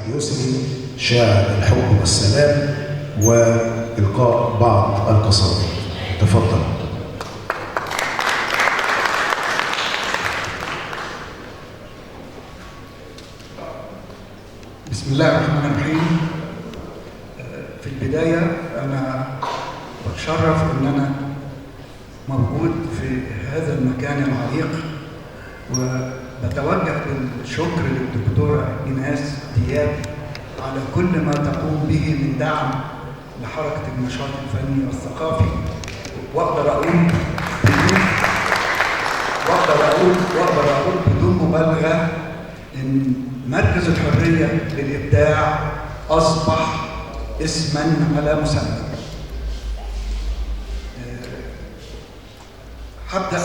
اليسري شاعر الحب والسلام وإلقاء بعض القصائد. تفضل. بسم الله الرحمن الرحيم. في البداية أنا بتشرف إن أنا موجود في هذا المكان العريق، وبتوجه بالشكر للدكتورة إيناس دياب على كل ما تقوم به من دعم لحركة النشاط الفني والثقافي. وأقدر أقول بدون مبالغة إن مركز الحرية للإبداع أصبح اسماً على مسمى. هبدأ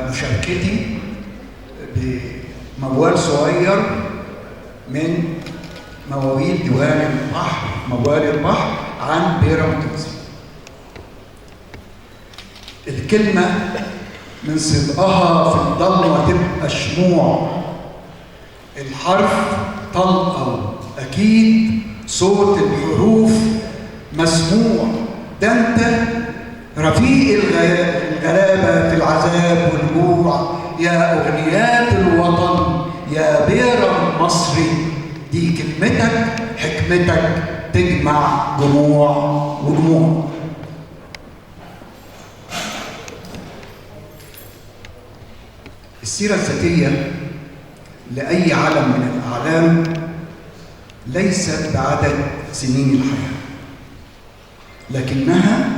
مشاركتي بموال صغير من مواويل ديوان البحر، موال البحر عن بيرام التونسي. الكلمة من صدقها في الضلمة تبقى شموع، الحرف طلقة أكيد صوت الحروف مسموع. ده أنت رفيق الغلابة في العذاب والجوع، يا أغنيات الوطن يا بيرام مصري. دي كلمتك حكمتك تجمع جموع وجموع. السيرة الذاتية لأي علم من الأعلام ليست بعدد سنين الحياة، لكنها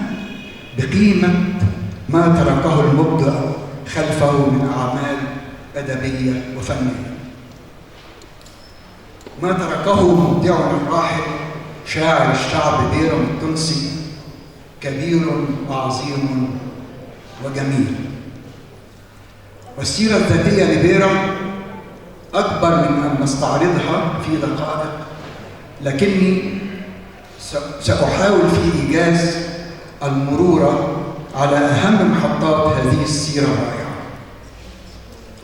بقيمة ما تركه المبدع خلفه من أعمال أدبية وفنية. ما تركه مبدعنا الراحل شاعر الشعب بيرام التونسي كبير وعظيم وجميل. والسيرة الذاتية لبيرام أكبر من أن نستعرضها في دقائق، لكني سأحاول في إيجاز المرور على أهم محطات هذه السيرة الرائعة.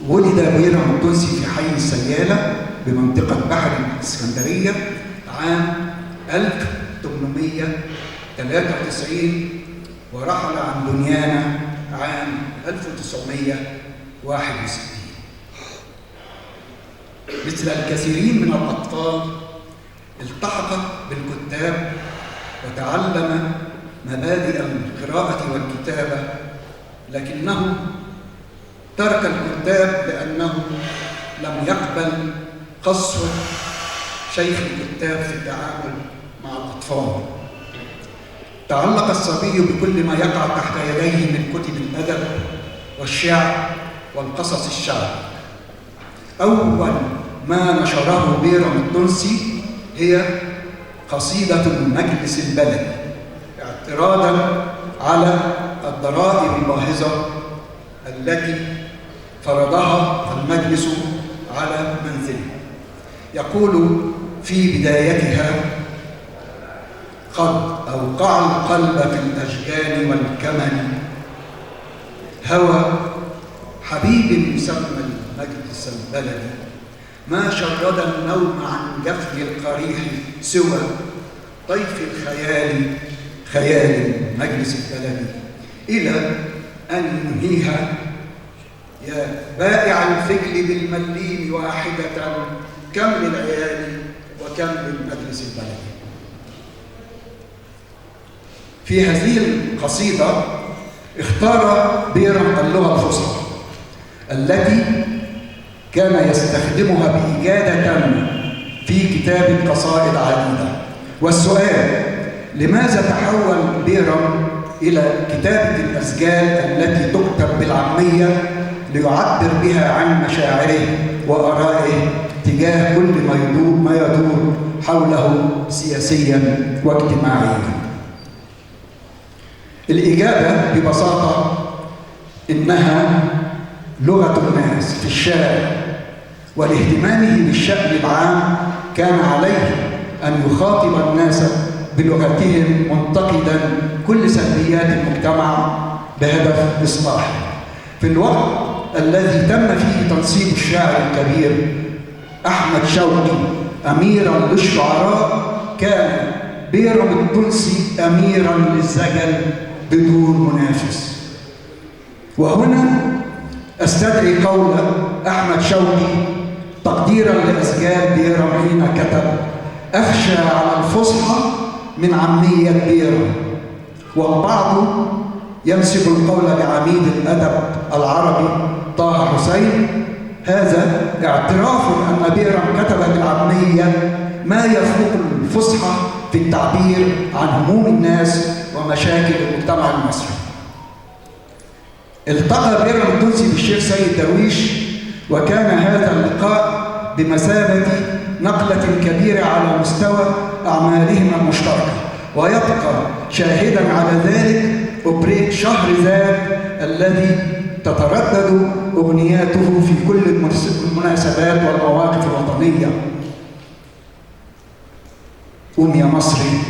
ولد بيرام التونسي في حي السيالة بمنطقة بحر الإسكندرية عام 1893، ورحل عن دنيانا عام 1961. مثل الكثيرين من الأطفال التحق بالكتاب وتعلم مبادئ القراءة والكتابة، لكنه ترك الكتاب لأنه لم يقبل قسوة شيخ الكتاب في التعامل مع الأطفال. تعلق الصبي بكل ما يقع تحت يديه من كتب الأدب والشعر والقصص الشعبي. أول ما نشره بيرام التونسي هي قصيدة المجلس البلدي، اعتراضاً على الضرائب الباهظة التي فرضها المجلس على منزله. يقول في بدايتها: قد أوقع القلب في الأشجان والكمن، هوى حبيب يسمى المجلس البلدي، ما شرد النوم عن جفن القريح سوى طيف الخيال، خيال المجلس البلدي، إلى أن ينهيها: يا بائع الفجل بالمليم واحدة، كم للعيال وكم للمجلس البلدي. في هذه القصيدة اختار بيرام اللغة الفصحى التي كان يستخدمها بإجادة في كتابة قصائد عديدة. والسؤال: لماذا تحول بيرام إلى كتابة الأسجال التي تكتب بالعامية ليعبر بها عن مشاعره وآرائه تجاه كل ما يدور حوله سياسياً واجتماعياً؟ الإجابة ببساطة إنها لغة الناس في الشارع، ولاهتمامه بالشأن العام كان عليه أن يخاطب الناس بلغتهم منتقداً كل سلبيات المجتمع بهدف إصلاحه. في الوقت الذي تم فيه تنصيب الشاعر الكبير أحمد شوقي أميرا للشعراء كان بيرم التونسي أميرا للزجل بدون منافس. وهنا أستدعي قول أحمد شوقي تقديرا لأسجال بيرم حين كتب: أخشى على الفصحى من عامية بيرم. والبعض ينسب القول لعميد الأدب العربي طه حسين. هذا اعتراف أن بيرم كتب بالعامية ما يفوق الفصحى في التعبير عن هموم الناس ومشاكل المجتمع المصري. التقى بيرم التونسي بالشيخ سيد درويش، وكان هذا اللقاء بمثابة نقلة كبيرة على مستوى أعمالهما المشتركة، ويبقى شاهدا على ذلك أوبريت شهرزاد الذي تتردد أغنياته في كل المناسبات والمواقف الوطنية. قوم يا مصري،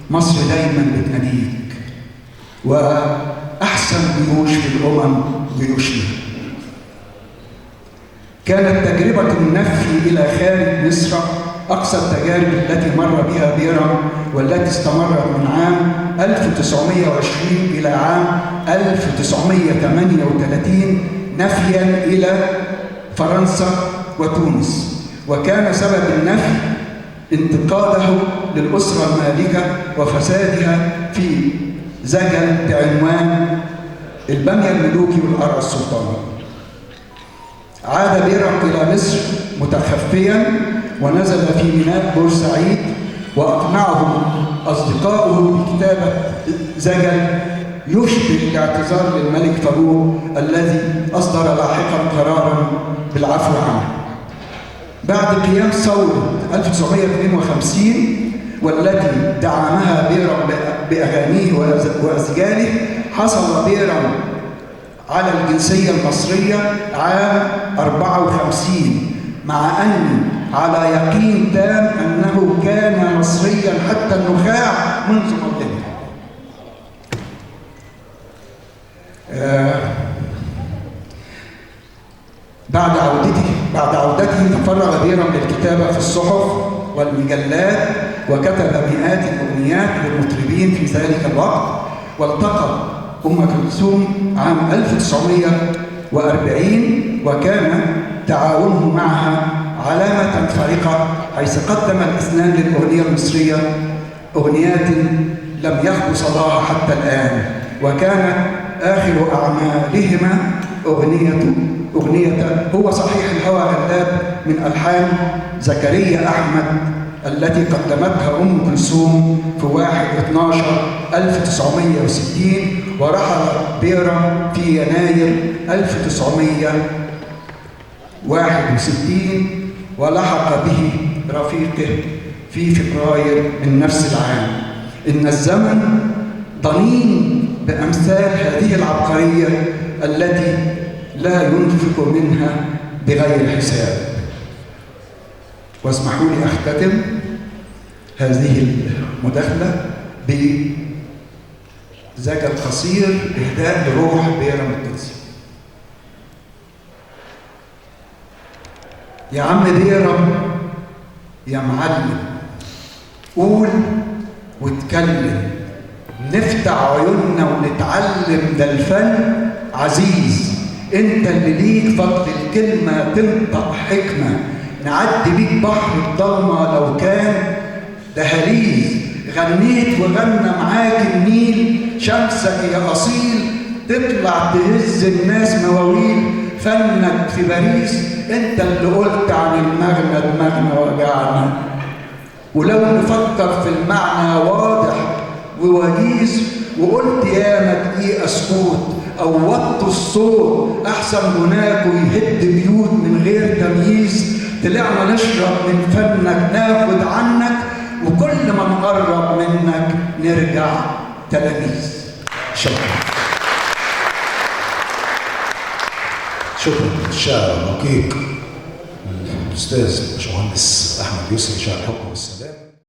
مصر دايما بتناديك، وأحسن جيوش في الأمم جيوشنا. كانت تجربة النفي إلى خارج مصر أقصى التجارب التي مر بها بيرم، والتي استمرت من عام 1920 إلى عام 1938 نفياً إلى فرنسا وتونس. وكان سبب النفي انتقاده للأسرة المالكة وفسادها في زجل بعنوان البنية الملوكي والقرى السلطاني. عاد بيرم إلى مصر متخفياً، ونزل في ميناء بورسعيد، وأقنعه أصدقائه بكتابة زجل يشبه الاعتذار للملك فاروق الذي أصدر لاحقاً قراراً بالعفو عنه. بعد قيام ثورة 1952 والتي دعمها بيرم بأغانيه وأسجاله، حصل بيرم على الجنسية المصرية عام 54، مع أني على يقين تام أنه كان مصرياً حتى النخاع منذ مولده. بعد عودته تفرغ بيرم للكتابة في الصحف والمجلات، وكتب مئات الأغنيات للمطربين في ذلك الوقت. والتقى أم كلثوم عام 1940، وكان تعاونه معها علامة فارقة، حيث قدم الإثنان للأغنية المصرية أغنيات لم يخلو صداها حتى الآن. وكانت آخر أعمالهما أغنية هو صحيح الهوى غلاب من ألحان زكريا أحمد، التي قدمتها أم كلثوم في 1/12/1960. ورحل بيرم في يناير 1961، ولحق به رفيقه في فبراير من نفس العام. إن الزمن ضنين بأمثال هذه العبقرية التي لا ينفق منها بغير حساب. واسمحوا لي أختتم هذه المداخلة بزجل قصير إهداء لروح بيرم التونسي. يا عم بيرم يا معلم، قول واتكلم، نفتح عيوننا ونتعلم، ده الفن عزيز، انت اللي ليك فضل الكلمة تنطق حكمة، نعدي بيك بحر الضلمة لو كان دهاليز، غنيت وغنى معاك النيل، شمسك يا أصيل تطلع تهز الناس مواويل، فنك في باريس، انت اللي قلت عن المغنى دماغنا وجعنا. ولو نفكر في المعنى واضح ووجيز، وقلت يا مدقيق اسكوت او وطوا الصوت، احسن هناك ويهد بيوت من غير تمييز، طلعنا نشرب من فنك ناخد عنك، وكل ما نقرب منك نرجع تلاميذ. شكرا. شكرا. الشاعر الرقيق الأستاذ الباشمهندس أحمد يسري، شاعر الحكم والسلام.